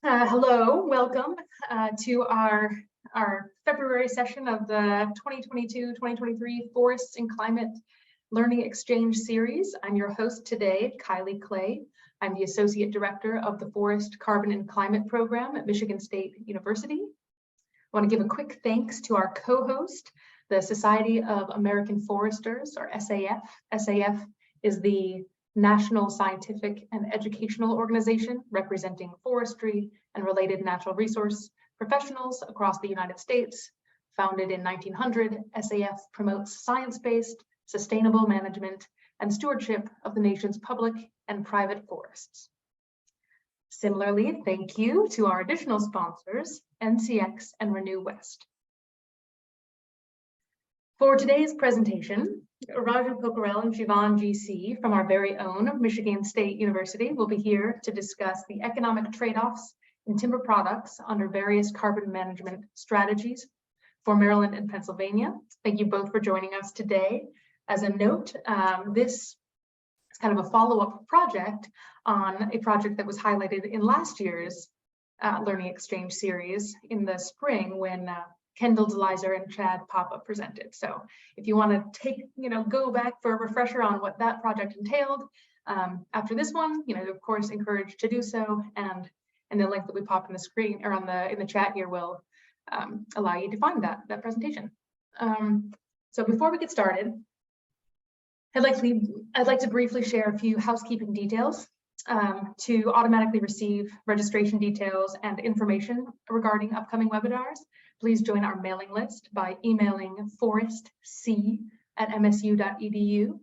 Hello, welcome to our February session of the 2022-2023 Forests and Climate Learning Exchange Series. I'm your host today, Kylie Clay. I'm the Associate Director of the Forest, Carbon and Climate Program at Michigan State University. I want to give a quick thanks to our co-host, the Society of American Foresters, or SAF. SAF is the national scientific and educational organization representing forestry and related natural resource professionals across the United States. Founded in 1900, SAF promotes science-based, sustainable management and stewardship of the nation's public and private forests. Similarly, thank you to our additional sponsors, NCX and Renew West. For today's presentation, Raju, Pokharel, and Shivan GC from our very own Michigan State University will be here to discuss the economic trade-offs in timber products under various carbon management strategies for Maryland and Pennsylvania. Thank you both for joining us today. As a note, this is kind of a follow-up project on a project that was highlighted in last year's Learning Exchange series in the spring when Kendall Delizer and Chad Papa presented. So if you want to go back for a refresher on what that project entailed after this one, of course, encouraged to do so. And the link that we pop in the screen or in the chat here will allow you to find that presentation. So before we get started, I'd like to briefly share a few housekeeping details. To automatically receive registration details and information regarding upcoming webinars, please join our mailing list by emailing forestc@msu.edu.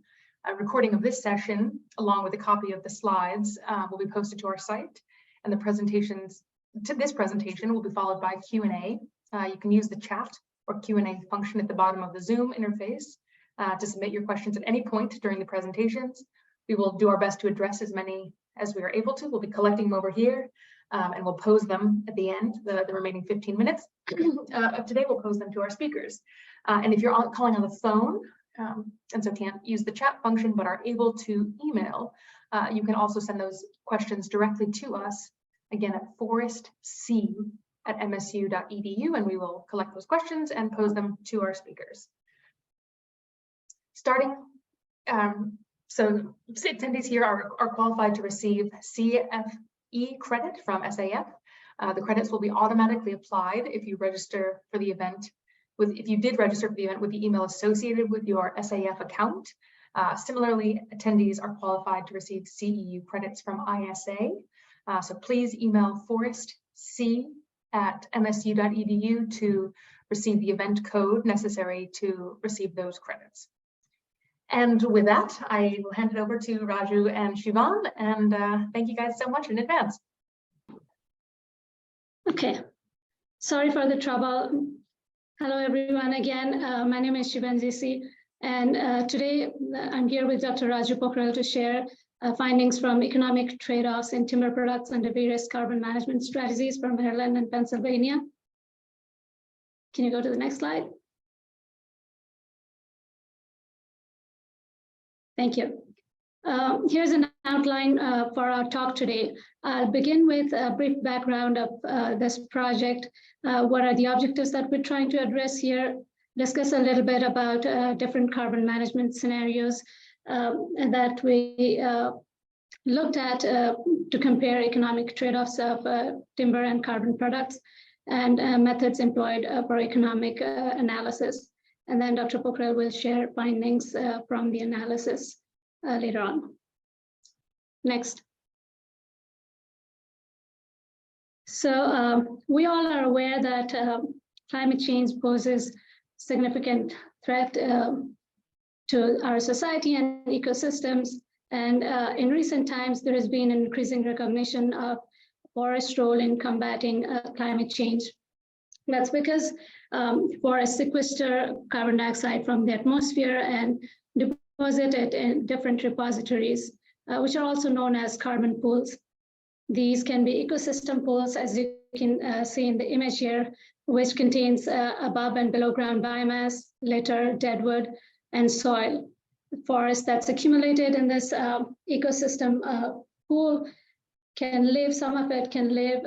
A recording of this session, along with a copy of the slides, will be posted to our site, and this presentation will be followed by Q&A. You can use the chat or Q&A function at the bottom of the Zoom interface to submit your questions at any point during the presentations. We will do our best to address as many as we are able to. We'll be collecting them over here, and we'll pose them at the end, the remaining 15 minutes of today. We'll pose them to our speakers. And if you're calling on the phone, and so can't use the chat function, but are able to email, you can also send those questions directly to us, again, at forestc@msu.edu, and we will collect those questions and pose them to our speakers. So attendees here are qualified to receive CFE credit from SAF. The credits will be automatically applied if you register for the event if you did register for the event with the email associated with your SAF account. Similarly, attendees are qualified to receive CEU credits from ISA. So please email forestc@msu.edu to receive the event code necessary to receive those credits. And with that, I will hand it over to Raju and Shivan, and thank you guys so much in advance. Okay, sorry for the trouble. Hello, everyone. Again, my name is Shivan GC, and today I'm here with Dr. Raju Pokharel to share findings from economic trade-offs in timber products under various carbon management strategies from Maryland and Pennsylvania. Can you go to the next slide? Thank you. Here's an outline for our talk today. I'll begin with a brief background of this project. What are the objectives that we're trying to address here? Discuss a little bit about different carbon management scenarios that we looked at to compare economic trade-offs of timber and carbon products and methods employed for economic analysis. And then Dr. Pokharel will share findings from the analysis later on. Next. So we all are aware that climate change poses significant threat to our society and ecosystems. And in recent times, there has been an increasing recognition of forest role in combating climate change. That's because forests sequester carbon dioxide from the atmosphere and deposit it in different repositories, which are also known as carbon pools. These can be ecosystem pools, as you can see in the image here, which contains above and below ground biomass, litter, deadwood, and soil. The forest that's accumulated in this ecosystem pool can live, some of it can live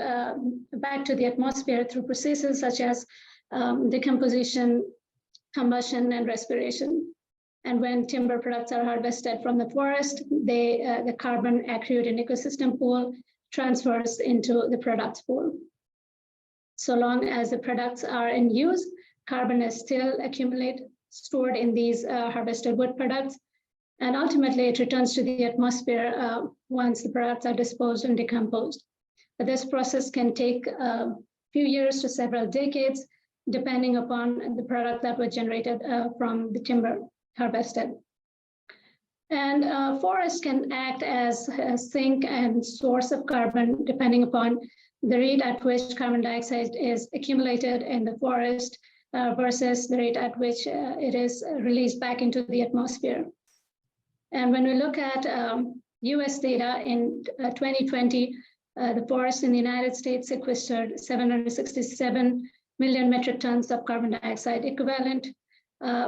back to the atmosphere through processes such as decomposition, combustion, and respiration. And when timber products are harvested from the forest, the carbon accrued in ecosystem pool transfers into the products pool. So long as the products are in use, carbon is still stored in these harvested wood products, and ultimately it returns to the atmosphere once the products are disposed and decomposed. But this process can take a few years to several decades, depending upon the product that was generated from the timber harvested. And forests can act as a sink and source of carbon, depending upon the rate at which carbon dioxide is accumulated in the forest versus the rate at which it is released back into the atmosphere. And when we look at US data in 2020, the forests in the United States sequestered 767 million metric tons of carbon dioxide equivalent,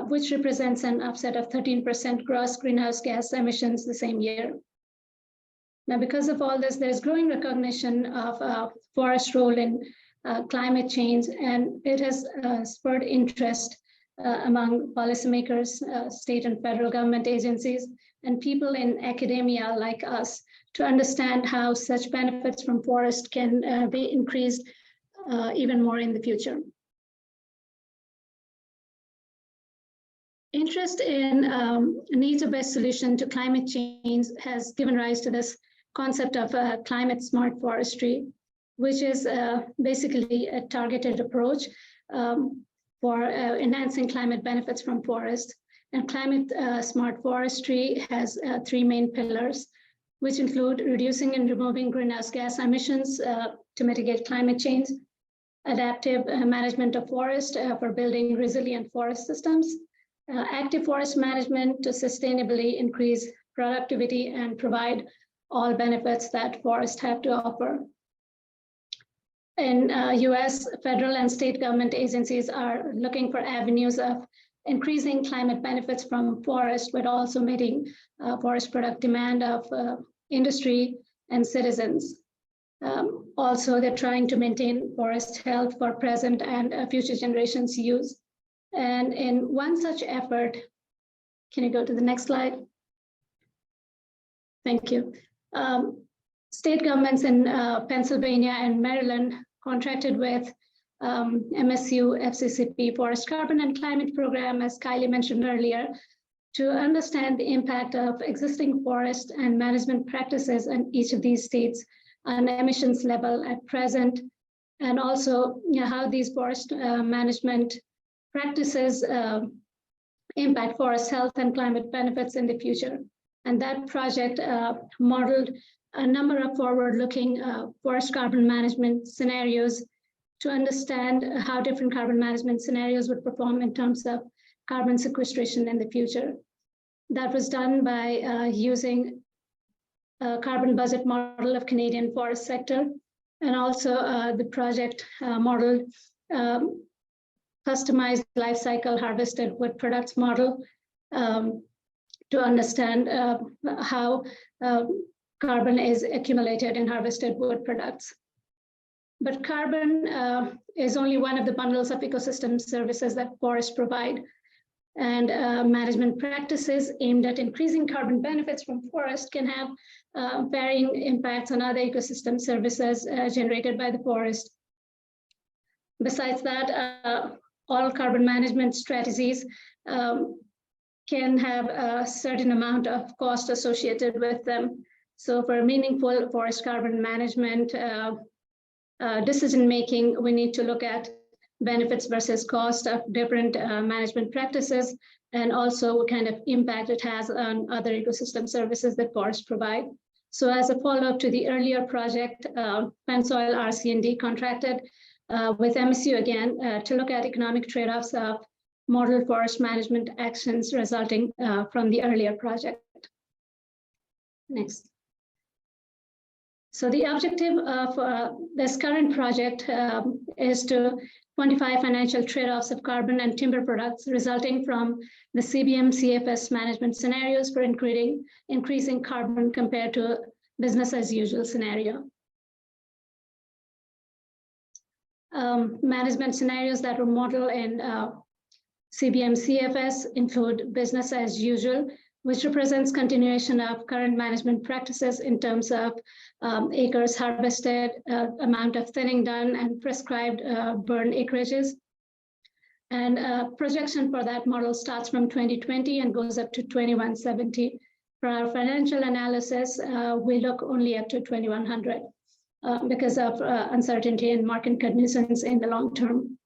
which represents an offset of 13% gross greenhouse gas emissions the same year. Now, because of all this, there's growing recognition of forest role in climate change, and it has spurred interest among policymakers, state and federal government agencies, and people in academia like us to understand how such benefits from forest can be increased even more in the future. Interest in needs-based solution to climate change has given rise to this concept of climate smart forestry, which is basically a targeted approach for enhancing climate benefits from forests. And climate smart forestry has three main pillars, which include reducing and removing greenhouse gas emissions to mitigate climate change, adaptive management of forest for building resilient forest systems, active forest management to sustainably increase productivity and provide all benefits that forests have to offer. In US, federal and state government agencies are looking for avenues of increasing climate benefits from forest, but also meeting forest product demand of industry and citizens. Also, they're trying to maintain forest health for present and future generations' use. And in one such effort, can you go to the next slide? Thank you. State governments in Pennsylvania and Maryland contracted with MSU FCCP Forest Carbon and Climate Program, as Kylie mentioned earlier, to understand the impact of existing forest and management practices in each of these states on emissions level at present, and also how these forest management practices impact forest health and climate benefits in the future. And that project modeled a number of forward-looking forest carbon management scenarios to understand how different carbon management scenarios would perform in terms of carbon sequestration in the future. That was done by using a carbon budget model of Canadian forest sector, and also the project modeled customized life cycle harvested wood products model to understand how carbon is accumulated in harvested wood products. But carbon is only one of the bundles of ecosystem services that forests provide. And management practices aimed at increasing carbon benefits from forests can have varying impacts on other ecosystem services generated by the forest. Besides that, all carbon management strategies can have a certain amount of cost associated with them. So for meaningful forest carbon management decision-making, we need to look at benefits versus cost of different management practices, and also what kind of impact it has on other ecosystem services that forests provide. So as a follow-up to the earlier project, Pensoil RC&D contracted with MSU again to look at economic trade-offs of model forest management actions resulting from the earlier project. Next. So the objective of this current project is to quantify financial trade-offs of carbon and timber products resulting from the CBM-CFS management scenarios for increasing carbon compared to business as usual scenario. Management scenarios that were modeled in CBM-CFS include business as usual, which represents continuation of current management practices in terms of acres harvested, amount of thinning done, and prescribed burn acreages. And projection for that model starts from 2020 and goes up to 2170. For our financial analysis, we look only up to 2100 because of uncertainty in market conditions in the long term.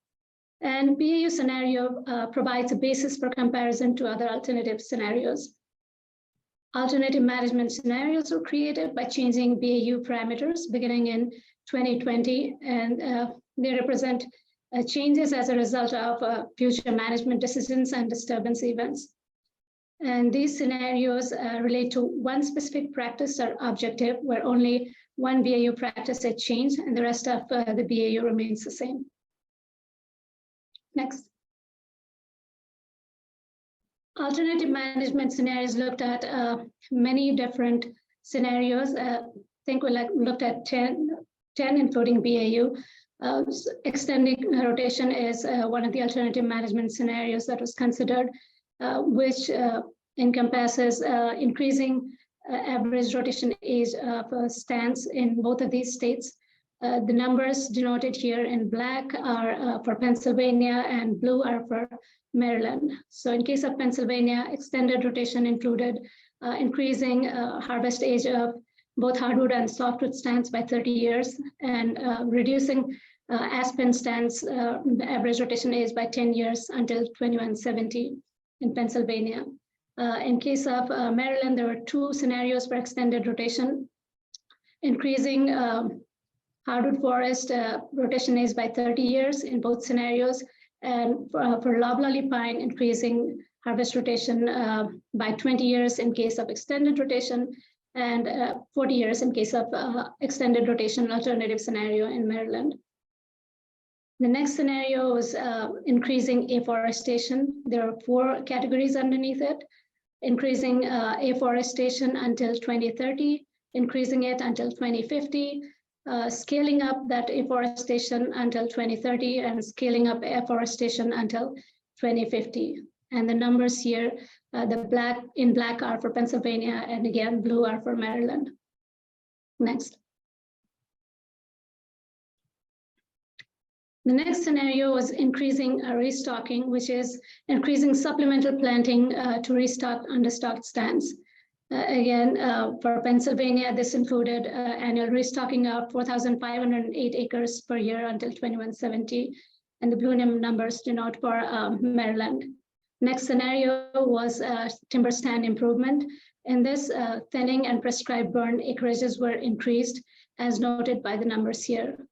And BAU scenario provides a basis for comparison to other alternative scenarios. Alternative management scenarios were created by changing BAU parameters beginning in 2020, and they represent changes as a result of future management decisions and disturbance events. And these scenarios relate to one specific practice or objective where only one BAU practice had changed and the rest of the BAU remains the same. Next. Alternative management scenarios looked at many different scenarios. I think we looked at 10 including BAU. Extending rotation is one of the alternative management scenarios that was considered, which encompasses increasing average rotation age of stands in both of these states. The numbers denoted here in black are for Pennsylvania and blue are for Maryland. So in case of Pennsylvania, extended rotation included increasing harvest age of both hardwood and softwood stands by 30 years and reducing aspen stands, the average rotation age by 10 years until 2170 in Pennsylvania. In case of Maryland, there were two scenarios for extended rotation, increasing hardwood forest rotation age by 30 years in both scenarios, and for loblolly pine, increasing harvest rotation by 20 years in case of extended rotation, and 40 years in case of extended rotation alternative scenario in Maryland. The next scenario was increasing afforestation. There are 4 categories underneath it: increasing afforestation until 2030, increasing it until 2050, scaling up that afforestation until 2030, and scaling up afforestation until 2050. And the numbers here, in black are for Pennsylvania, and again, blue are for Maryland. Next. The next scenario was increasing restocking, which is increasing supplemental planting to restock understocked stands. Again, for Pennsylvania, this included annual restocking of 4,508 acres per year until 2170, and the blue numbers denote for Maryland. Next scenario was timber stand improvement. In this, thinning and prescribed burn acreages were increased, as noted by the numbers here.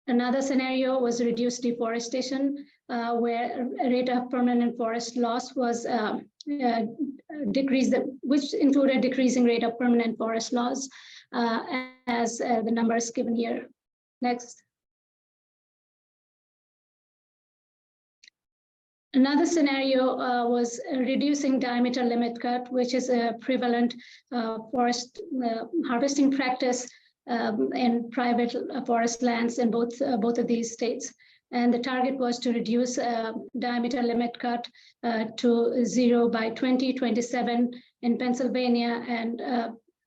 Another scenario was reduced deforestation, where a rate of permanent forest loss was decreased, which included decreasing rate of permanent forest loss, as the numbers given here. Next. Another scenario was reducing diameter limit cut, which is a prevalent forest harvesting practice in private forest lands in both of these states. And the target was to reduce diameter limit cut to 0 by 2027 in Pennsylvania, and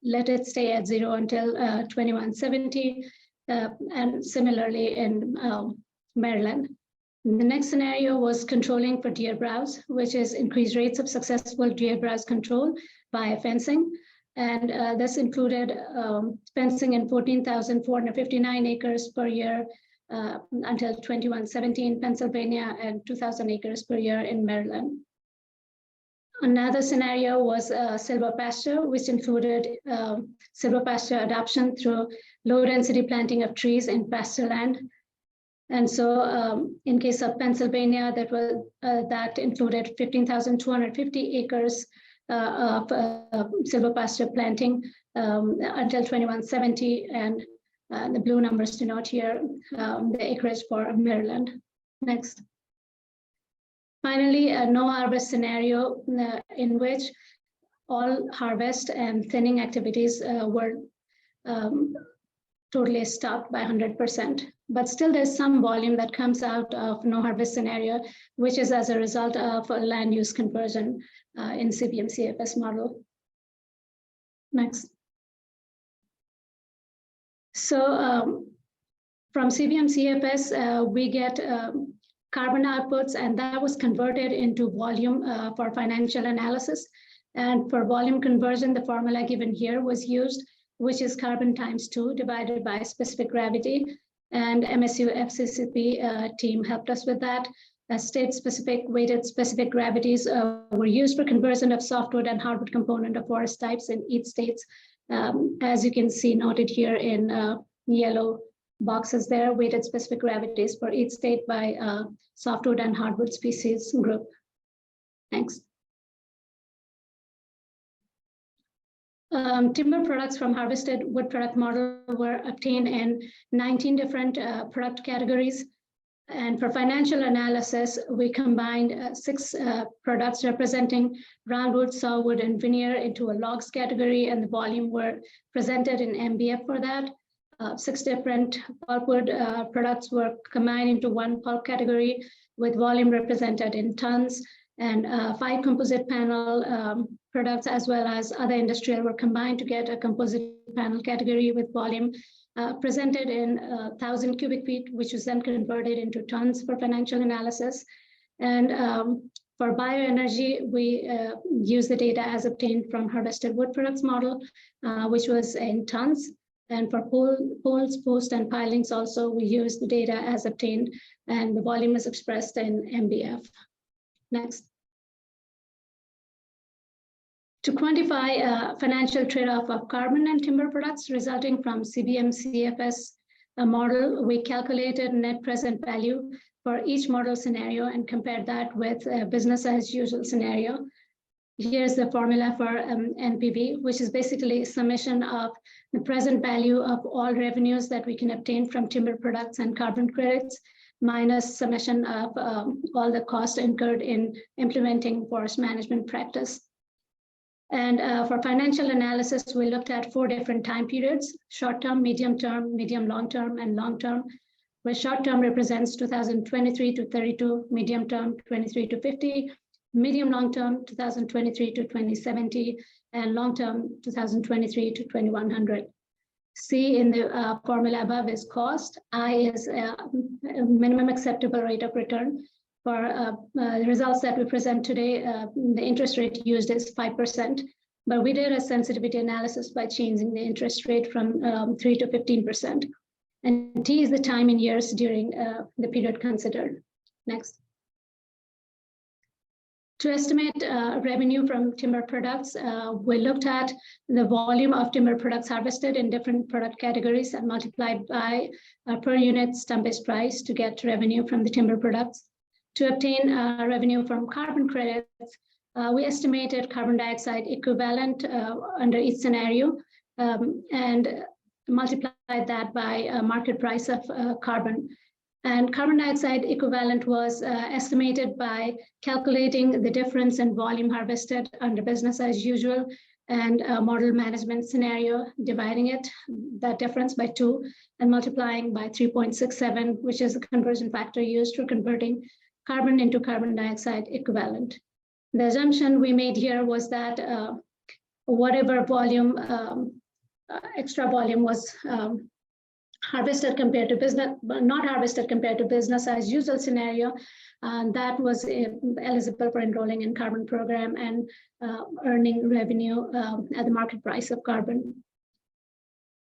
let it stay at 0 until 2170, and similarly in Maryland. The next scenario was controlling for deer browse, which is increased rates of successful deer browse control by fencing. And this included fencing in 14,459 acres per year until 2170 in Pennsylvania, and 2,000 acres per year in Maryland. Another scenario was silver pasture, which included silver pasture adoption through low density planting of trees in pasture land. And so in case of Pennsylvania, that included 15,250 acres of silver pasture planting until 2170, and the blue numbers denote here the acreage for Maryland. Next. Finally, a no harvest scenario in which all harvest and thinning activities were totally stopped by 100%. But still there's some volume that comes out of no harvest scenario, which is as a result of a land use conversion in CBM-CFS model. Next. So from CBM-CFS, we get carbon outputs, and that was converted into volume for financial analysis. And for volume conversion, the formula given here was used, which is carbon times 2 divided by specific gravity. And MSU FCCP team helped us with that. State-specific weighted specific gravities were used for conversion of softwood and hardwood component of forest types in each state. As you can see noted here in yellow boxes there, weighted specific gravities for each state by softwood and hardwood species group. Thanks. Timber products from harvested wood product model were obtained in 19 different product categories. And for financial analysis, we combined 6 products representing roundwood, sawwood, and veneer into a logs category, and the volume were presented in MBF for that. 6 different pulpwood products were combined into one pulp category with volume represented in tons, and 5 composite panel products as well as other industrial were combined to get a composite panel category with volume presented in 1,000 cubic feet, which was then converted into tons for financial analysis. And for bioenergy, we use the data as obtained from harvested wood products model, which was in tons. And for poles, posts, and pilings also, we use the data as obtained, and the volume is expressed in MBF. Next. To quantify financial trade-off of carbon and timber products resulting from CBM-CFS model, we calculated net present value for each model scenario and compared that with a business as usual scenario. Here's the formula for NPV, which is basically a summation of the present value of all revenues that we can obtain from timber products and carbon credits, minus summation of all the costs incurred in implementing forest management practice. And for financial analysis, we looked at 4 different time periods: short-term, medium-term, medium-long-term, and long-term, where short-term represents 2023 to 32, medium-term 23 to 50, medium-long-term 2023 to 2070, and long-term 2023 to 2100. C in the formula above is cost. I is minimum acceptable rate of return. For the results that we present today, the interest rate used is 5%, but we did a sensitivity analysis by changing the interest rate from 3 to 15%. And T is the time in years during the period considered. Next. To estimate revenue from timber products, we looked at the volume of timber products harvested in different product categories and multiplied by per unit stumpage price to get revenue from the timber products. To obtain revenue from carbon credits, we estimated carbon dioxide equivalent under each scenario and multiplied that by market price of carbon. And carbon dioxide equivalent was estimated by calculating the difference in volume harvested under business as usual and model management scenario, dividing it, that difference by 2 and multiplying by 3.67, which is the conversion factor used for converting carbon into carbon dioxide equivalent. The assumption we made here was that whatever volume, extra volume was harvested compared to business, but not harvested compared to business as usual scenario, that was eligible for enrolling in carbon program and earning revenue at the market price of carbon.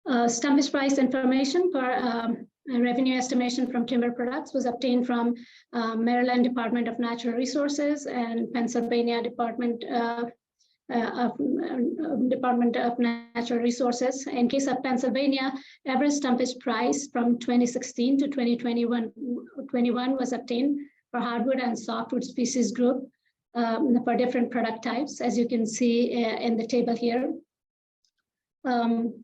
Stumpage price information for revenue estimation from timber products was obtained from Maryland Department of Natural Resources and Pennsylvania Department of Natural Resources. In case of Pennsylvania, average stumpage price from 2016 to 2021 was obtained for hardwood and softwood species group for different product types, as you can see in the table here.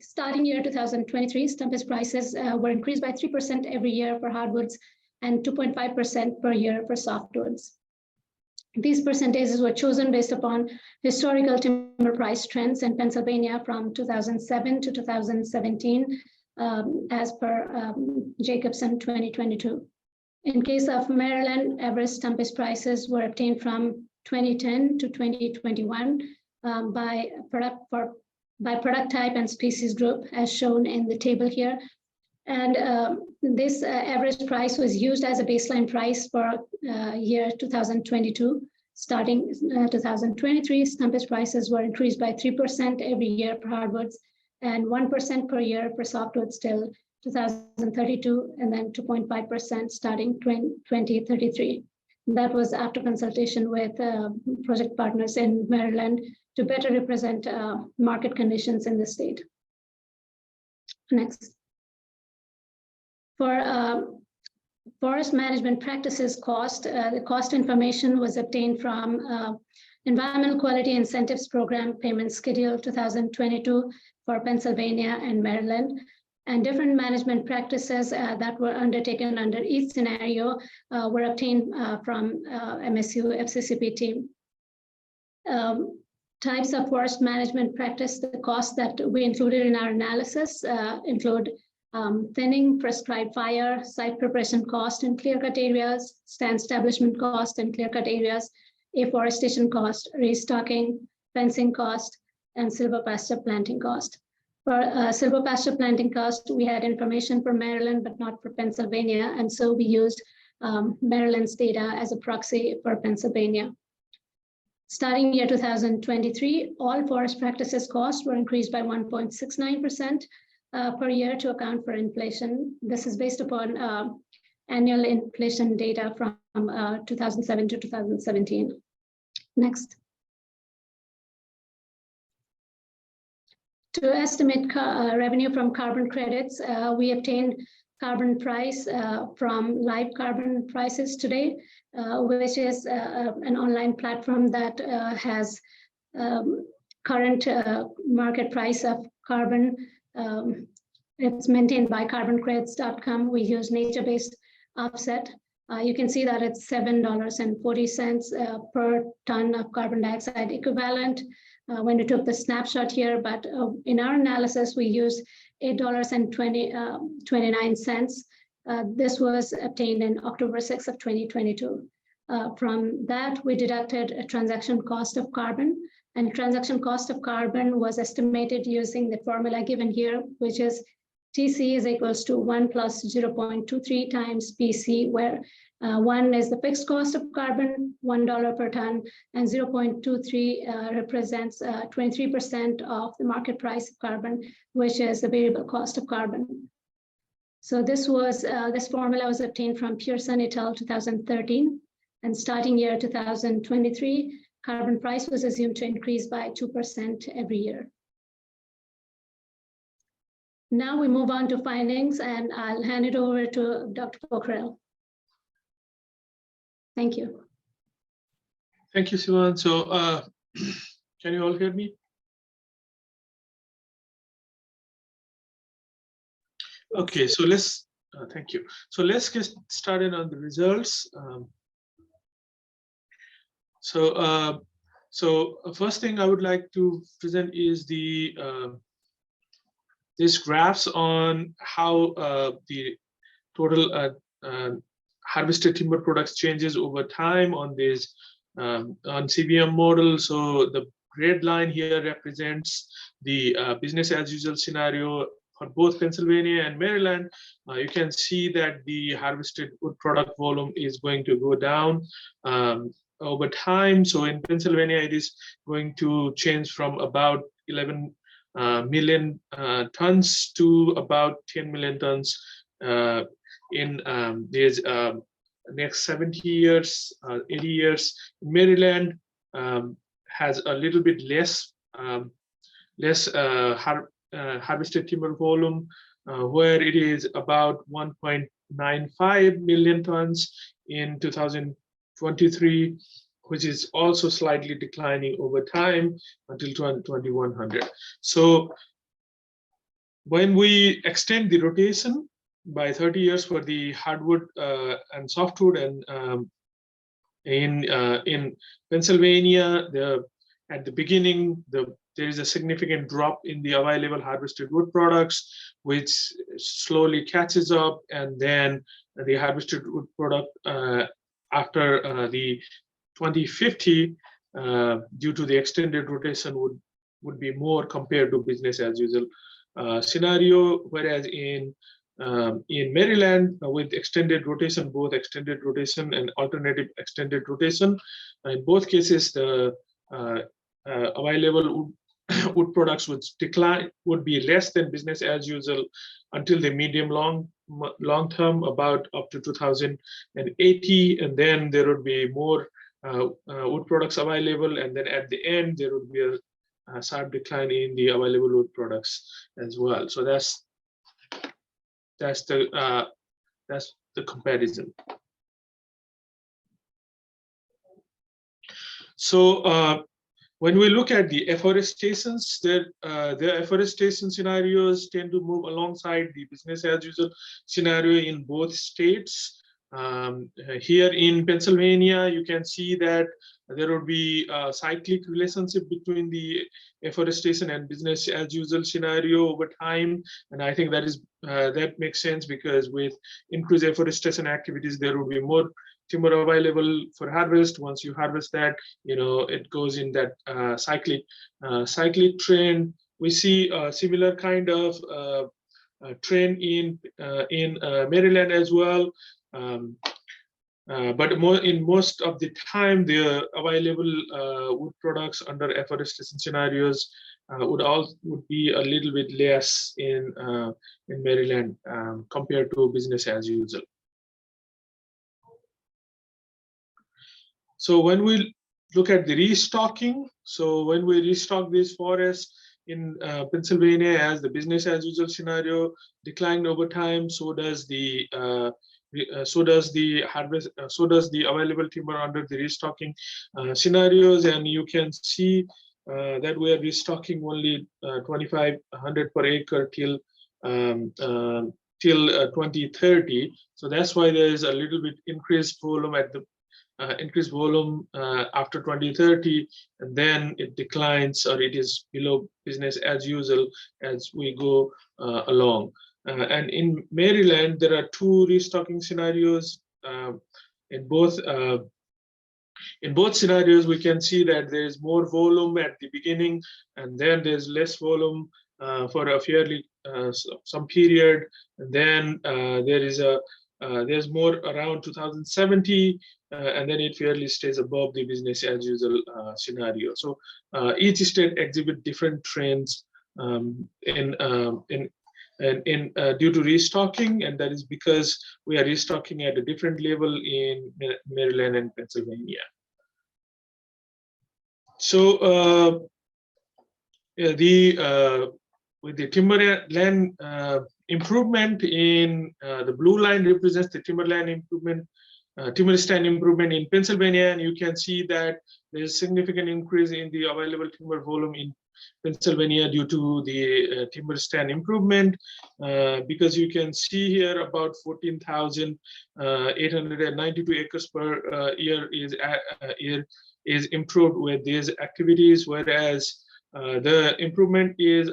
Starting year 2023, stumpage prices were increased by 3% every year for hardwoods and 2.5% per year for softwoods. These percentages were chosen based upon historical timber price trends in Pennsylvania from 2007 to 2017, as per Jacobson 2022. In case of Maryland, average stumpage prices were obtained from 2010 to 2021 by product type and species group, as shown in the table here. And this average price was used as a baseline price for year 2022. Starting 2023, stumpage prices were increased by 3% every year for hardwoods and 1% per year for softwoods till 2032, and then 2.5% starting 2033. That was after consultation with project partners in Maryland to better represent market conditions in the state. Next. For forest management practices cost, the cost information was obtained from Environmental Quality Incentives Program Payment Schedule 2022 for Pennsylvania and Maryland, and different management practices that were undertaken under each scenario were obtained from MSU FCCP team. Types of forest management practice, the costs that we included in our analysis include thinning, prescribed fire, site preparation cost in clear-cut areas, stand establishment cost in clear-cut areas, afforestation cost, restocking, fencing cost, and silvopasture planting cost. For silvopasture planting cost, we had information for Maryland, but not for Pennsylvania, and so we used Maryland's data as a proxy for Pennsylvania. Starting year 2023, all forest practices costs were increased by 1.69%. Per year to account for inflation. This is based upon annual inflation data from 2007 to 2017. Next. To estimate revenue from carbon credits, we obtained carbon price from live carbon prices today, which is an online platform that has current market price of carbon. It's maintained by carboncredits.com. We use nature-based offset. You can see that it's $7.40 per ton of carbon dioxide equivalent when we took the snapshot here, but in our analysis, we used $8.29. This was obtained in October 6th of 2022. From that, we deducted a transaction cost of carbon, and transaction cost of carbon was estimated using the formula given here, which is TC is equals to 1 plus 0.23 times PC, where 1 is the fixed cost of carbon, $1 per ton, and 0.23 represents 23% of the market price of carbon, which is the variable cost of carbon. So this formula was obtained from Pearson et al. 2013, and starting year 2023, carbon price was assumed to increase by 2% every year. Now we move on to findings, and I'll hand it over to Dr. Pokharel. Thank you. Thank you, Shivan. So can you all hear me? Okay, so let's, thank you. So let's get started on the results. So first thing I would like to present is the these graphs on how the total harvested timber products changes over time on this on CBM model. So the red line here represents the business as usual scenario for both Pennsylvania and Maryland. You can see that the harvested wood product volume is going to go down over time. So in Pennsylvania, it is going to change from about 11 million tons to about 10 million tons in these next 70 years, 80 years. Maryland has a little bit less harvested timber volume, where it is about 1.95 million tons in 2023, which is also slightly declining over time until 2100. So when we extend the rotation by 30 years for the hardwood and softwood, and in Pennsylvania, at the beginning, the there is a significant drop in the available harvested wood products, which slowly catches up, and then the harvested wood product after the 2050, due to the extended rotation, would be more compared to business as usual scenario, whereas in Maryland, with extended rotation, both extended rotation and alternative extended rotation, in both cases, the available wood products would be less than business as usual until the medium long term, about up to 2080, and then there would be more wood products available, and then at the end there would be a sharp decline in the available wood products as well. So that's the comparison. So when we look at the afforestation, the afforestation scenarios tend to move alongside the business as usual scenario in both states. Here in Pennsylvania, you can see that there would be a cyclic relationship between the afforestation and business as usual scenario over time, and I think that makes sense, because with increased afforestation activities, there will be more timber available for harvest. Once you harvest that, it goes in that cyclic trend. We see a similar kind of trend in Maryland as well. But in most of the time, the available wood products under afforestation scenarios would be a little bit less in Maryland compared to business as usual. So when we look at the restocking, so when we restock these forests in Pennsylvania, as the business as usual scenario declined over time, so does the available timber under the restocking scenarios, and you can see that we are restocking only 2,500 per acre till 2030. So that's why there is a little bit increased volume after 2030, and then it declines, or it is below business as usual as we go along. And in Maryland, there are two restocking scenarios. In both scenarios, we can see that there is more volume at the beginning, and then there's less volume for a fairly some period, and then there's more around 2070, and then it fairly stays above the business as usual scenario. So each state exhibit different trends due to restocking, and that is because we are restocking at a different level in Maryland and Pennsylvania. So with the timberland improvement in the blue line represents the timberland improvement, timber stand improvement in Pennsylvania, and you can see that there's significant increase in the available timber volume in Pennsylvania due to the timber stand improvement, because you can see here about 14,892 acres per year is improved with these activities, whereas the improvement is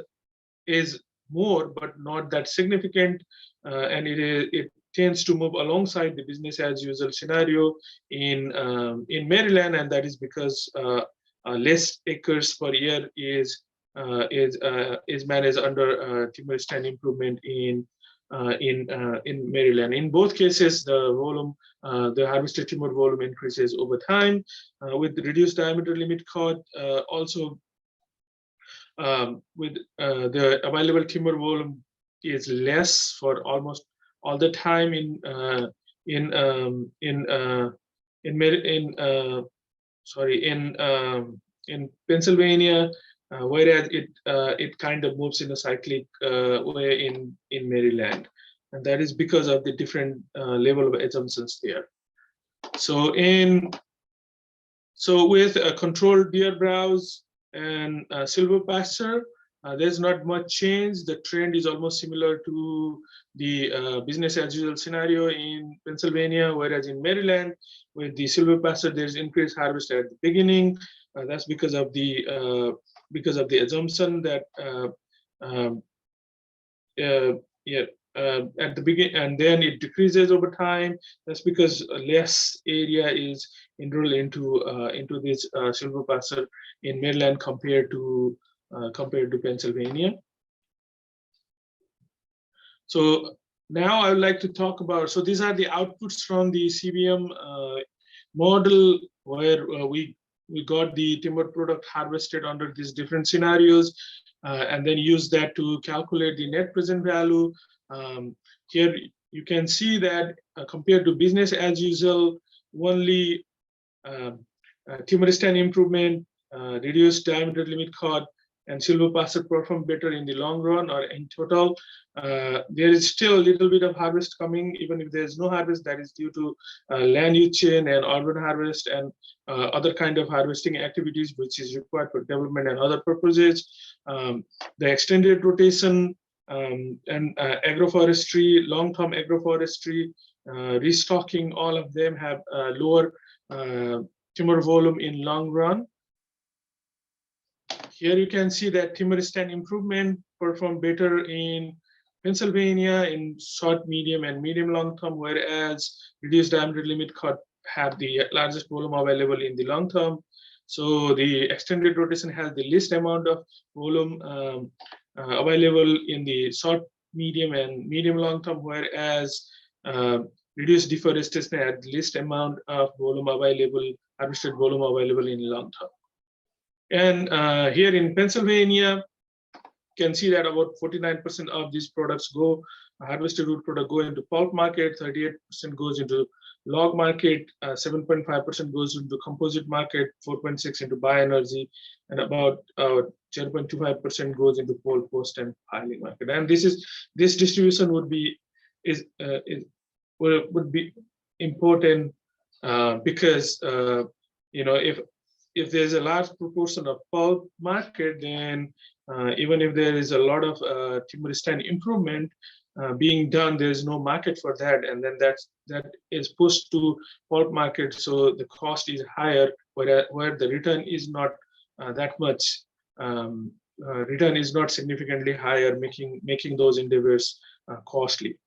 more but not that significant, and it tends to move alongside the business as usual scenario in Maryland, and that is because less acres per year is managed under timber stand improvement in Maryland. In both cases, the harvested timber volume increases over time with the reduced diameter limit cut. Also, with the available timber volume is less for almost all the time in Pennsylvania, whereas it kind of moves in a cyclic way in Maryland, and that is because of the different level of assumptions there. So with controlled deer browse and silver pasture, there's not much change. The trend is almost similar to the business as usual scenario in Pennsylvania, whereas in Maryland, with the silver pasture, there's increased harvest at the beginning. That's because of the because of the assumption that at the beginning, and then it decreases over time. That's because less area is enrolled into this silvopasser in Maryland compared to Pennsylvania. So now I would like to talk about, so these are the outputs from the CBM model, where we got the timber product harvested under these different scenarios, and then use that to calculate the net present value. Here you can see that compared to business as usual, only timber stand improvement, reduced diameter limit cut, and silvopasser perform better in the long run or in total. There is still a little bit of harvest coming, even if there is no harvest. That is due to land use change and urban harvest and other kind of harvesting activities, which is required for development and other purposes. The extended rotation and agroforestry, long-term agroforestry, restocking, all of them have lower timber volume in long run. Here you can see that timber stand improvement perform better in Pennsylvania in short, medium, and medium long term, whereas reduced diameter limit cut have the largest volume available in the long term. So the extended rotation has the least amount of volume available in the short, medium, and medium long term, whereas reduced deforestation had the least amount of volume available, harvested volume available in long term. And here in Pennsylvania, you can see that about 49% of these products go, harvested wood product go into pulp market, 38% goes into log market, 7.5% goes into composite market, 4.6% into bioenergy, and about 0.25% goes into pole post and piling market. And this distribution would be important because if there's a large proportion of pulp market, then even if there is a lot of timber stand improvement being done, there's no market for that, and then that is pushed to pulp market, so the cost is higher, where the return is not that much. Return is not significantly higher, making those endeavors costly.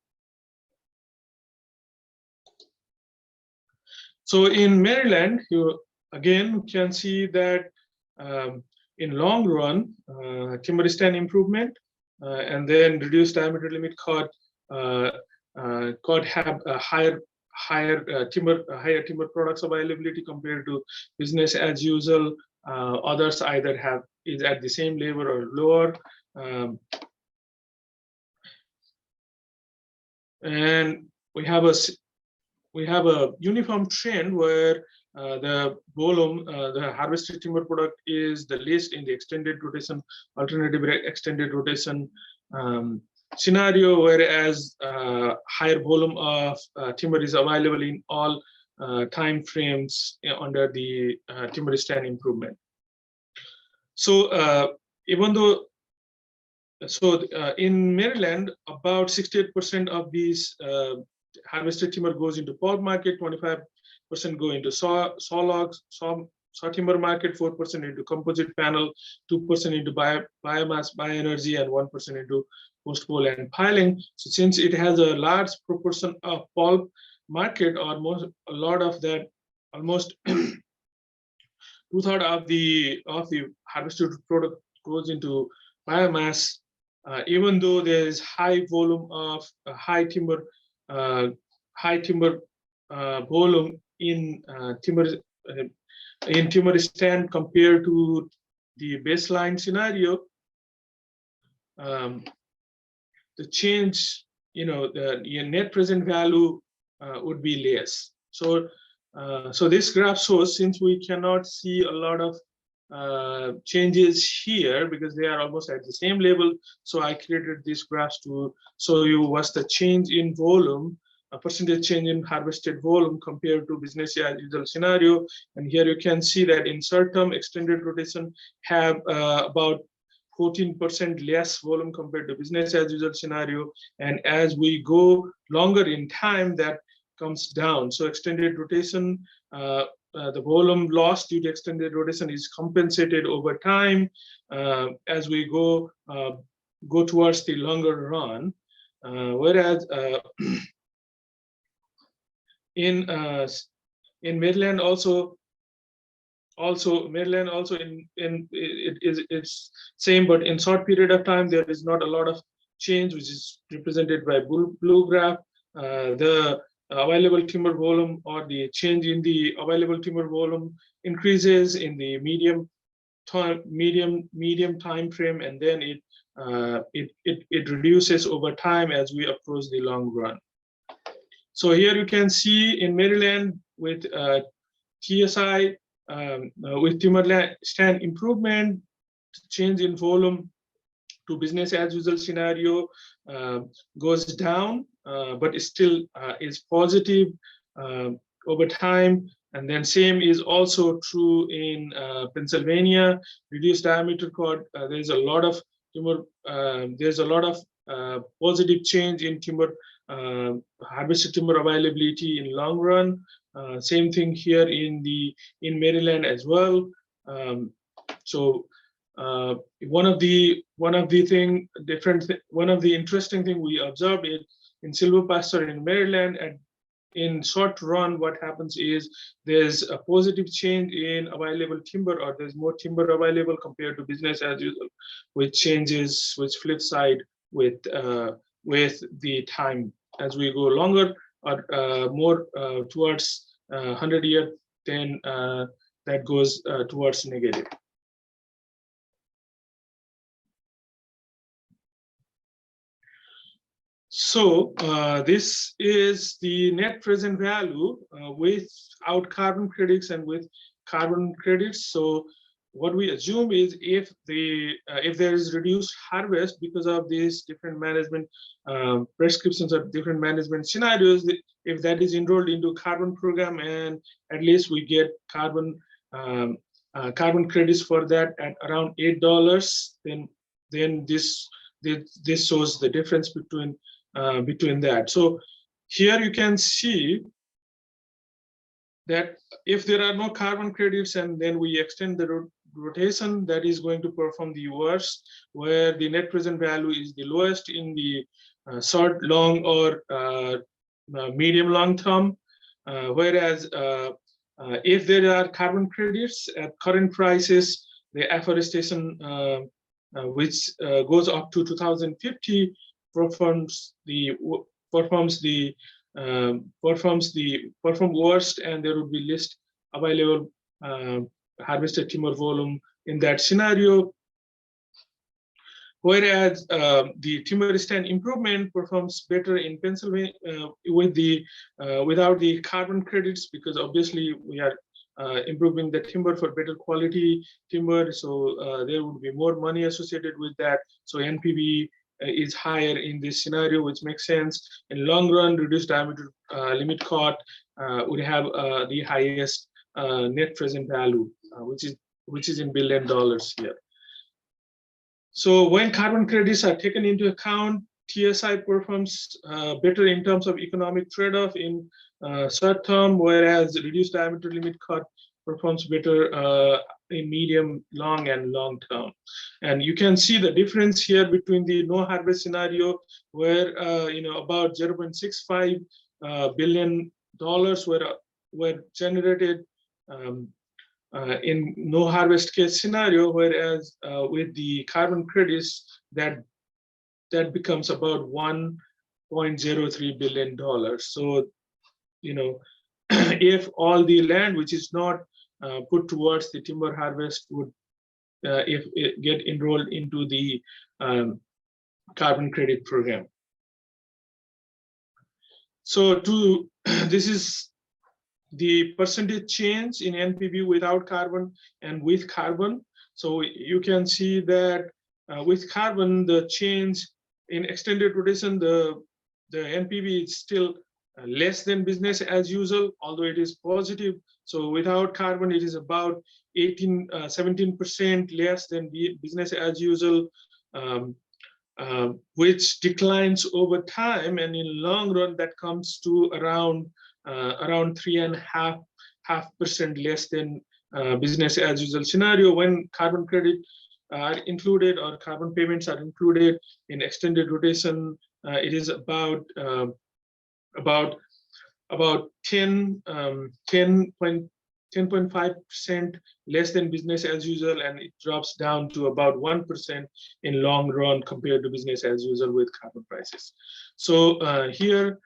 So in Maryland, you again can see that in long run, timber stand improvement and then reduced diameter limit cut have a higher timber products availability compared to business as usual. Others either is at the same level or lower. And we have a uniform trend where the volume, the harvested timber product is the least in the extended rotation, alternative extended rotation scenario, whereas higher volume of timber is available in all time frames under the timber stand improvement. So in Maryland, about 68% of these harvested timber goes into pulp market, 25% go into saw logs, saw timber market, 4% into composite panel, 2% into biomass, bioenergy, and 1% into post pole and piling. So since it has a large proportion of pulp market, almost a lot of that, almost 2/3 of the harvested product goes into biomass. Even though there is high volume of high timber volume in timber stand compared to the baseline scenario, the change, the net present value would be less. So this graph shows, since we cannot see a lot of changes here because they are almost at the same level, so I created these graphs to show you what's the change in volume, a percentage change in harvested volume compared to business as usual scenario. And here you can see that in short-term extended rotation have about 14% less volume compared to business as usual scenario. And as we go longer in time, that comes down. So extended rotation the volume lost due to extended rotation is compensated over time as we go towards the longer run. Whereas in Maryland Maryland also it's same, but in short period of time there is not a lot of change, which is represented by blue graph. The available timber volume or the change in the available timber volume increases in the medium time frame, and then it reduces over time as we approach the long run. So here you can see in Maryland with TSI, with timberland stand improvement, change in volume to business as usual scenario goes down, but it still is positive over time. And then same is also true in Pennsylvania. Reduced diameter cord, there's a lot of timber, there's a lot of positive change in timber, harvested timber availability in long run. Same thing here in Maryland as well. So one of the interesting thing we observed is in silver pasture in Maryland, and in short run, what happens is there's a positive change in available timber, or there's more timber available compared to business as usual, which changes, which flip side with the time as we go longer or more towards 100 year, then that goes towards negative. So this is the net present value without carbon credits and with carbon credits. So what we assume is if there is reduced harvest because of these different management prescriptions or different management scenarios, if that is enrolled into carbon program and at least we get carbon credits for that at around $8, then this shows the difference between that. So here you can see that if there are no carbon credits and then we extend the rotation, that is going to perform the worst, where the net present value is the lowest in the short, long, or medium long term. Whereas if there are carbon credits at current prices, the afforestation which goes up to 2050 performs worst, and there would be least available harvested timber volume in that scenario. Whereas the timber stand improvement performs better in Pennsylvania without the carbon credits, because obviously we are improving the timber for better quality timber, so there would be more money associated with that. So NPV is higher in this scenario, which makes sense. In long run, reduced diameter limit cut would have the highest net present value, which is in $1 billion here. So when carbon credits are taken into account, TSI performs better in terms of economic trade-off in short term, whereas reduced diameter limit cut performs better in medium, long, and long term. And you can see the difference here between the no harvest scenario, where about $0.65 billion were generated in no harvest case scenario, whereas with the carbon credits that becomes about $1.03 billion. So if all the land which is not put towards the timber harvest would if it get enrolled into the carbon credit program. So this is the percentage change in NPV without carbon and with carbon. So you can see that with carbon, the change in extended rotation, the NPV is still less than business as usual, although it is positive. So without carbon, it is about 17% less than business as usual, which declines over time, and in long run that comes to around 3.5 0.5% less than business as usual scenario. When carbon credit are included or carbon payments are included in extended rotation, it is about 10.5% less than business as usual, and it drops down to about 1% in long run compared to business as usual with carbon prices. So here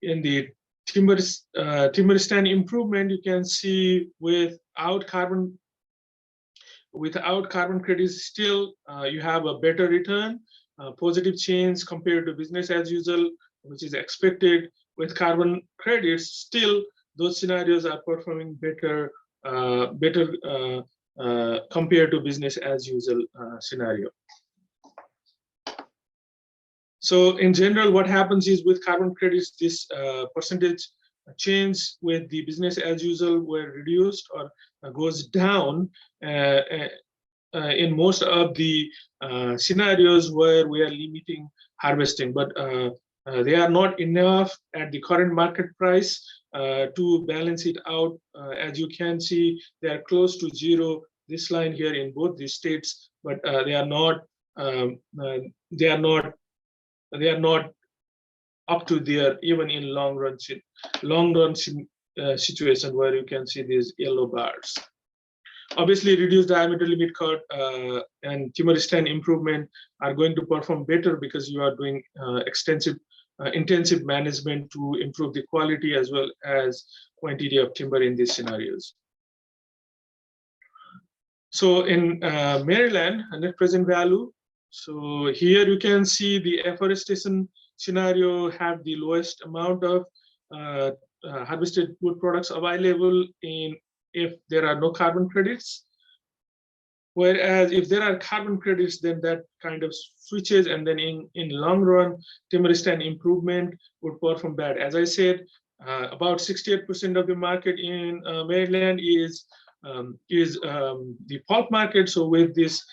in the timber stand improvement, you can see without carbon credits, still you have a better return, positive change compared to business as usual, which is expected. With carbon credits, still those scenarios are performing better compared to business as usual scenario. So in general, what happens is with carbon credits, this percentage change with the business as usual were reduced or goes down in most of the scenarios where we are limiting harvesting, but they are not enough at the current market price to balance it out. As you can see, they are close to zero, this line here in both the states, but they are not up to there even in long run situation where you can see these yellow bars. Obviously, reduced diameter limit cut and timber stand improvement are going to perform better because you are doing intensive management to improve the quality as well as quantity of timber in these scenarios. So in Maryland, net present value. So here you can see the afforestation scenario have the lowest amount of harvested wood products available if there are no carbon credits. Whereas if there are carbon credits, then that kind of switches, and then in long run, timber stand improvement would perform bad. As I said, about 68% of the market in Maryland is the pulp market. So with this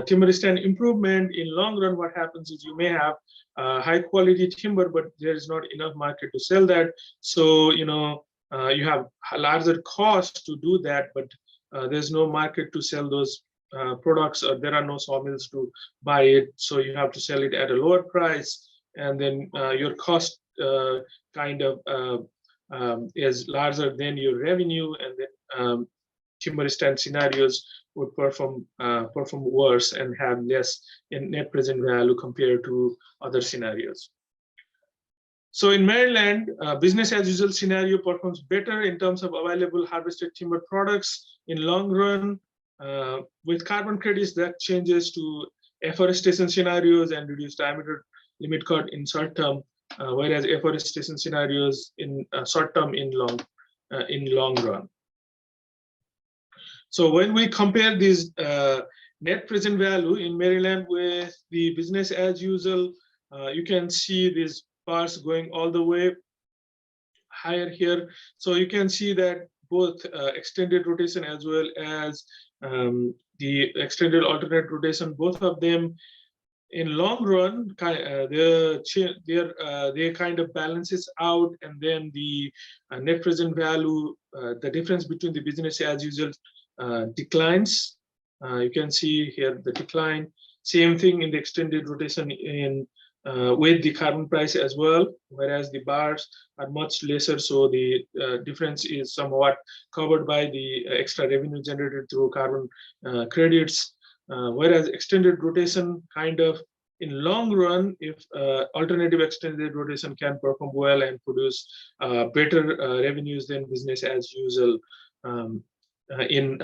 timber stand improvement in long run, what happens is you may have high quality timber, but there is not enough market to sell that. So you have a larger cost to do that, but there's no market to sell those products, or there are no sawmills to buy it, so you have to sell it at a lower price, and then your cost is larger than your revenue, and then timber stand scenarios would perform worse and have less in net present value compared to other scenarios. So in Maryland, business as usual scenario performs better in terms of available harvested timber products in long run. With carbon credits, that changes to afforestation scenarios and reduced diameter limit cut in short term, whereas afforestation scenarios in short term in long run. So when we compare this net present value in Maryland with the business as usual, you can see these bars going all the way higher here. So you can see that both extended rotation as well as the extended alternate rotation, both of them in long run, they kind of balances out, and then the net present value, the difference between the business as usual declines. You can see here the decline. Same thing in the extended rotation in with the carbon price as well, whereas the bars are much lesser, so the difference is somewhat covered by the extra revenue generated through carbon credits. Whereas extended rotation kind of in long run, if alternative extended rotation can perform well and produce better revenues than business as usual in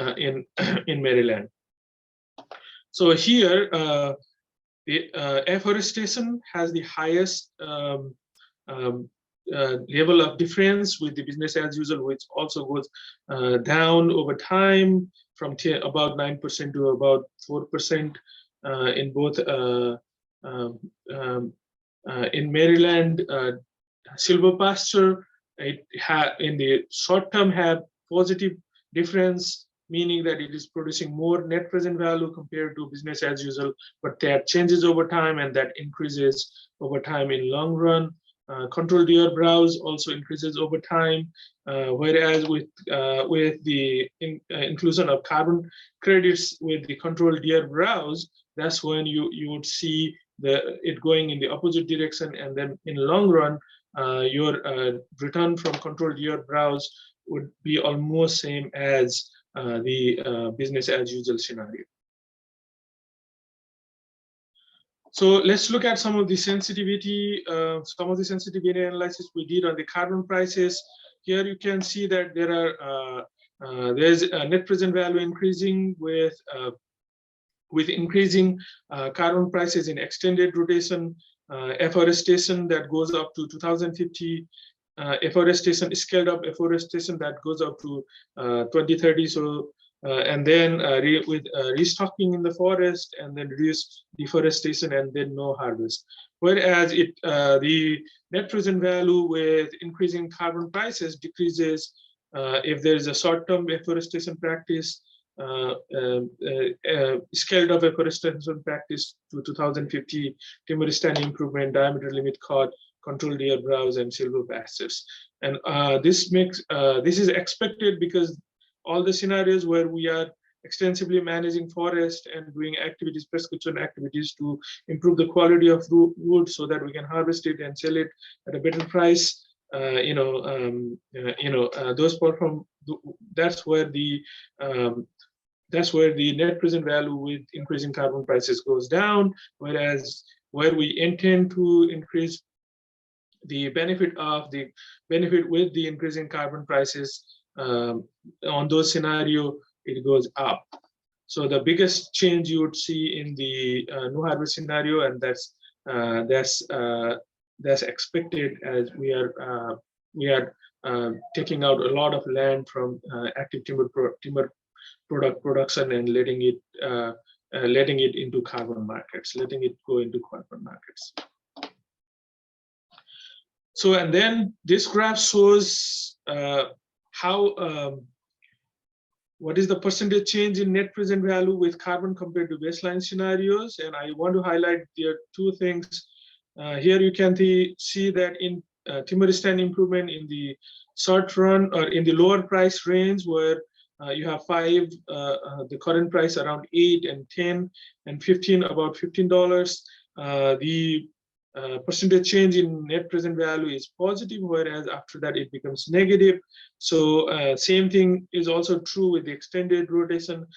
Maryland. So here, the afforestation has the highest level of difference with the business as usual, which also goes down over time from about 9% to about 4% in both in Maryland. Silver pasture, in the short term have positive difference, meaning that it is producing more net present value compared to business as usual, but that changes over time and that increases over time in long run. controlled year browse also increases over time, whereas with the inclusion of carbon credits with the controlled year browse, that's when you would see it going in the opposite direction, and then in the long run, your return from controlled year browse would be almost same as the business as usual scenario. So let's look at some of the sensitivity analysis we did on the carbon prices. Here you can see that there's a net present value increasing with increasing carbon prices in extended rotation, afforestation that goes up to 2050, afforestation, scaled up afforestation that goes up to 2030. So and then with restocking in the forest, and then reduce deforestation, and then no harvest. Whereas the net present value with increasing carbon prices decreases if there is a short-term afforestation practice, scaled up afforestation practice to 2050, timber stand improvement, diameter limit cut, controlled year browse, and silver pastures. And this is expected because all the scenarios where we are extensively managing forest and doing activities, prescription activities to improve the quality of wood so that we can harvest it and sell it at a better price. Those perform. That's where the net present value with increasing carbon prices goes down. Whereas where we intend to increase the benefit with the increasing carbon prices, on those scenario, it goes up. So the biggest change you would see in the no harvest scenario, and that's expected as we are taking out a lot of land from active timber production and letting it into carbon markets, letting it go into carbon markets. So, and then this graph shows what is the percentage change in net present value with carbon compared to baseline scenarios. And I want to highlight there are two things. Here you can see that in timber stand improvement in the short run, or in the lower price range, where you have 5, the current price around 8 and 10 and 15, about $15. The percentage change in net present value is positive, whereas after that it becomes negative. So same thing is also true with the extended rotation,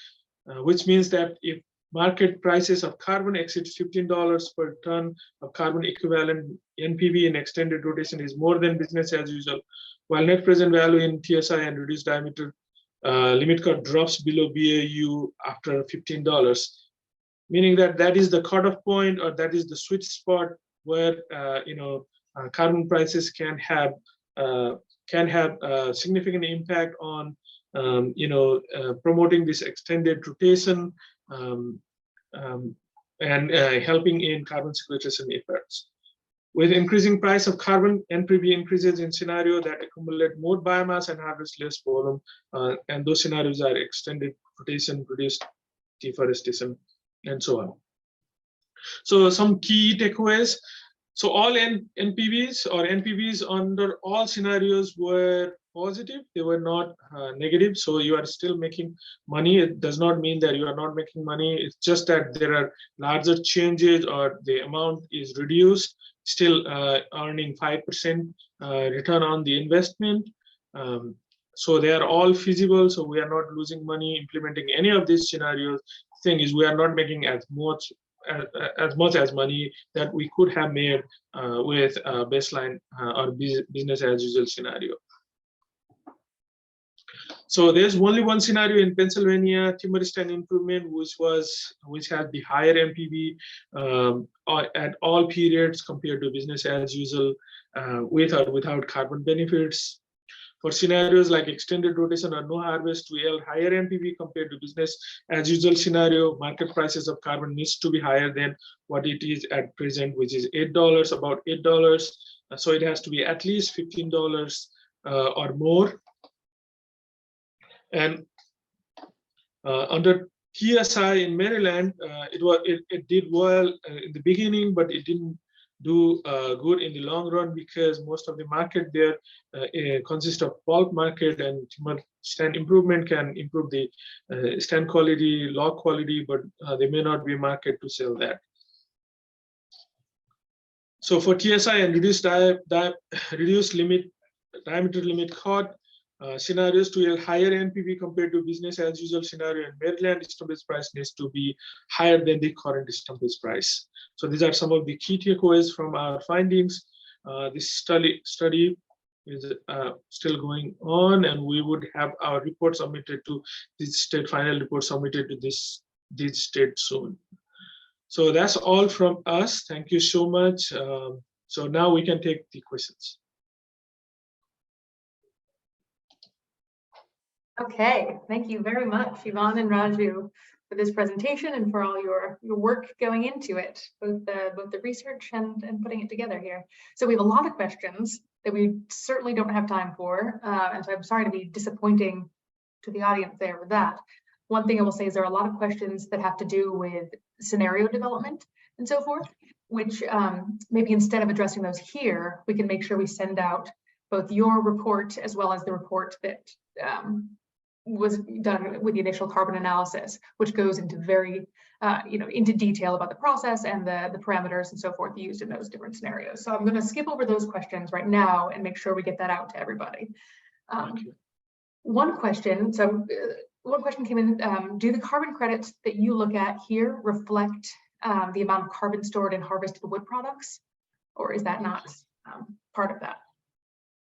which means that if market prices of carbon exceeds $15 per ton of carbon equivalent, NPV in extended rotation is more than business as usual, while net present value in TSI and reduced diameter limit cut drops below BAU after $15, meaning that that is the cutoff point, or that is the sweet spot where carbon prices can have a significant impact on promoting this extended rotation and helping in carbon sequestration efforts. With increasing price of carbon, NPV increases in scenario that accumulate more biomass and harvest less volume, and those scenarios are extended rotation, reduced deforestation, and so on. So some key takeaways. So all NPVs under all scenarios were positive. They were not negative. So you are still making money. It does not mean that you are not making money. It's just that there are larger changes, or the amount is reduced, still earning 5% return on the investment. So they are all feasible. So we are not losing money implementing any of these scenarios. Thing is, we are not making as much as money that we could have made with baseline or business as usual scenario. So there's only one scenario in Pennsylvania, timber stand improvement, which had the higher NPV at all periods compared to business as usual, with or without carbon benefits. For scenarios like extended rotation or no harvest, we have higher NPV compared to business as usual scenario. Market prices of carbon needs to be higher than what it is at present, which is $8, about $8. So it has to be at least $15 or more. And under TSI in Maryland, it did well in the beginning, but it didn't do good in the long run, because most of the market there consists of pulp market, and timber stand improvement can improve the stand quality, log quality, but there may not be market to sell that. So for TSI and reduced diameter limit cut scenarios, to a higher NPV compared to business as usual scenario in Maryland, stumpage price needs to be higher than the current stumpage price. So these are some of the key takeaways from our findings. This study is still going on, and we would have our report submitted to this state, final report submitted to this state soon. So that's all from us. Thank you so much. So now we can take the questions. Okay, thank you very much, Shivan and Raju, for this presentation and for all your work going into it, both the research and putting it together here. So we have a lot of questions that we certainly don't have time for, and so I'm sorry to be disappointing to the audience there with that. One thing I will say is there are a lot of questions that have to do with scenario development and so forth, which maybe instead of addressing those here, we can make sure we send out both your report as well as the report that was done with the initial carbon analysis, which goes into very, into detail about the process and the parameters and so forth used in those different scenarios. So I'm going to skip over those questions right now and make sure we get that out to everybody. One question came in, do the carbon credits that you look at here reflect the amount of carbon stored in harvested wood products, or is that not part of that?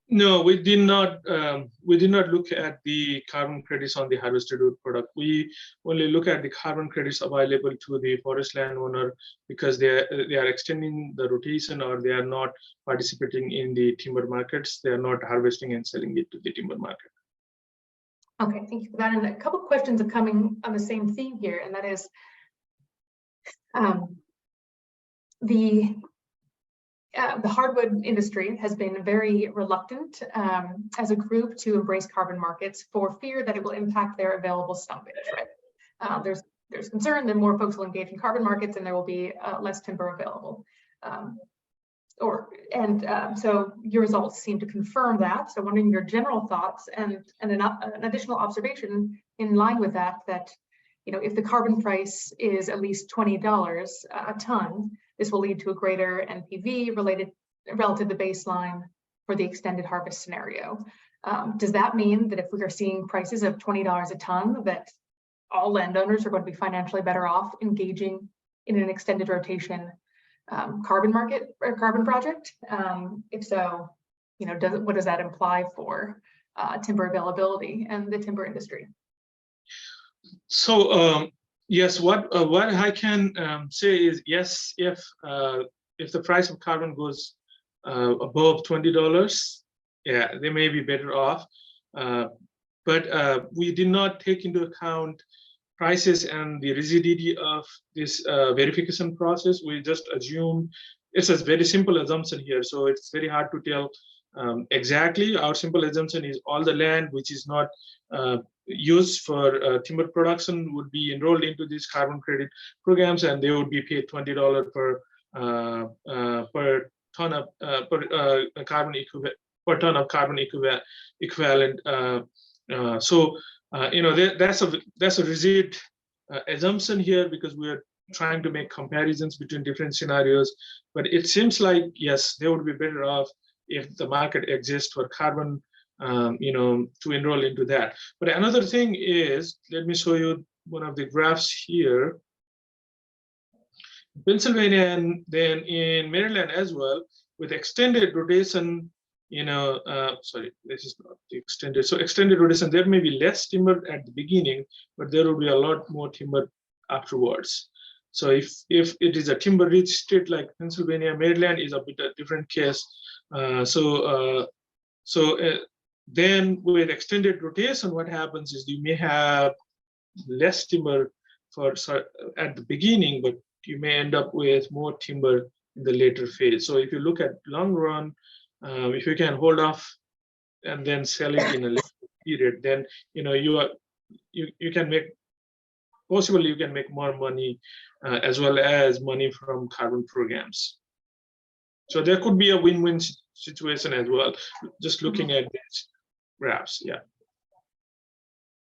No, we did not look at the carbon credits on the harvested wood product. We only look at the carbon credits available to the forest landowner because they are extending the rotation, or they are not participating in the timber markets. They are not harvesting and selling it to the timber market. Okay, thank you for that. And a couple of questions are coming on the same theme here, and that is the hardwood industry has been very reluctant as a group to embrace carbon markets for fear that it will impact their available stumpage, right? There's concern that more folks will engage in carbon markets and there will be less timber available. So your results seem to confirm that. So wondering your general thoughts and an additional observation in line with that, if the carbon price is at least $20 a ton, this will lead to a greater NPV relative to the baseline for the extended harvest scenario. Does that mean that if we are seeing prices of $20 a ton, that all landowners are going to be financially better off engaging in an extended rotation carbon market or carbon project? If so, what does that imply for timber availability and the timber industry? So yes, what I can say is yes, if the price of carbon goes above $20, yeah, they may be better off. But we did not take into account prices and the rigidity of this verification process. We just assume it's a very simple assumption here, so it's very hard to tell exactly. Our simple assumption is all the land which is not used for timber production would be enrolled into these carbon credit programs, and they would be paid $20 per ton of carbon equivalent. That's a rigid assumption here because we are trying to make comparisons between different scenarios. But it seems like yes, they would be better off if the market exists for carbon, to enroll into that. But another thing is, let me show you one of the graphs here. Pennsylvania and then in Maryland as well, with extended rotation, sorry, this is not the extended. So extended rotation, there may be less timber at the beginning, but there will be a lot more timber afterwards. So if it is a timber-rich state like Pennsylvania, Maryland is a bit a different case. Then with extended rotation, what happens is you may have less timber at the beginning, but you may end up with more timber in the later phase. So if you look at long run, if you can hold off and then sell it in a later period, then you can make possibly you can make more money as well as money from carbon programs. So there could be a win-win situation as well, just looking at these graphs. Yeah.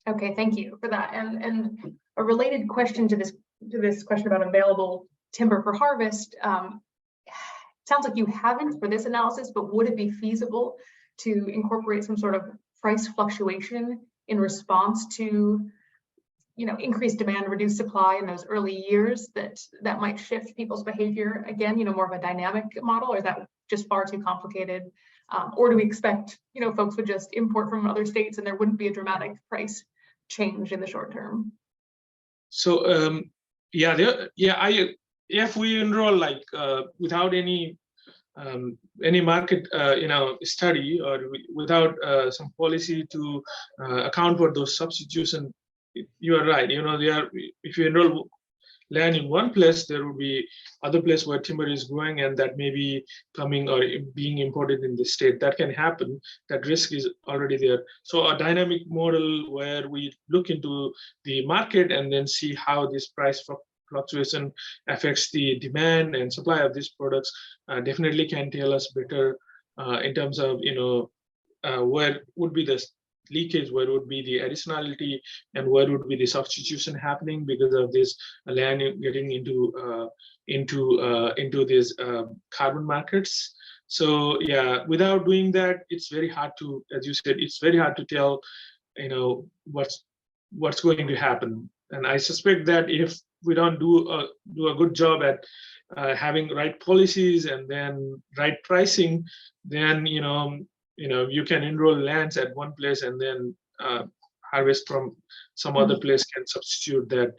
Okay, thank you for that. And a related question to this question about available timber for harvest. Sounds like you haven't for this analysis, but would it be feasible to incorporate some sort of price fluctuation in response to, increased demand, reduced supply in those early years that might shift people's behavior again, more of a dynamic model, or is that just far too complicated? Or do we expect, folks would just import from other states and there wouldn't be a dramatic price change in the short term? So if we enroll like without any market study, or without some policy to account for those substitution, you are right. If you enroll land in one place, there will be other place where timber is growing and that may be coming or being imported in the state. That can happen. That risk is already there. So a dynamic model where we look into the market and then see how this price fluctuation affects the demand and supply of these products definitely can tell us better in terms of where would be the leakage, where would be the additionality, and where would be the substitution happening because of this land getting into these carbon markets. So yeah, without doing that, it's very hard to, as you said, it's very hard to tell what's going to happen. And I suspect that if we don't do a good job at having right policies and then right pricing, then you can enroll lands at one place and then harvest from some other place can substitute that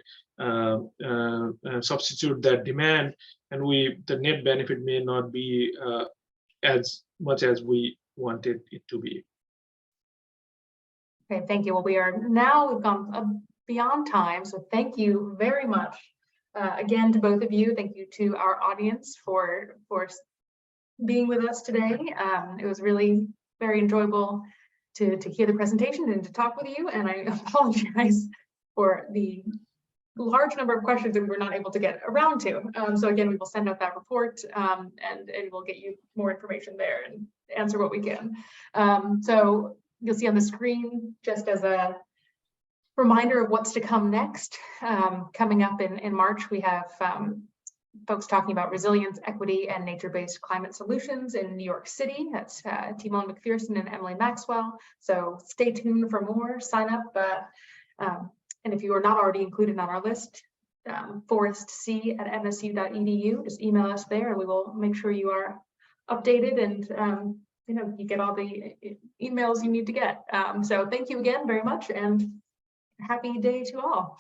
demand, and the net benefit may not be as much as we wanted it to be. Okay, thank you. Well, we've gone beyond time, so thank you very much again to both of you. Thank you to our audience for being with us today. It was really very enjoyable to hear the presentation and to talk with you, and I apologize for the large number of questions that we were not able to get around to. So again, we will send out that report and we'll get you more information there and answer what we can. So you'll see on the screen, just as a reminder of what's to come next. Coming up in March, we have folks talking about resilience, equity, and nature-based climate solutions in New York City. That's Timon McPherson and Emily Maxwell. So stay tuned for more, sign up. And if you are not already included on our list, forestc@msu.edu, just email us there and we will make sure you are updated and you get all the emails you need to get. So thank you again very much and happy day to all.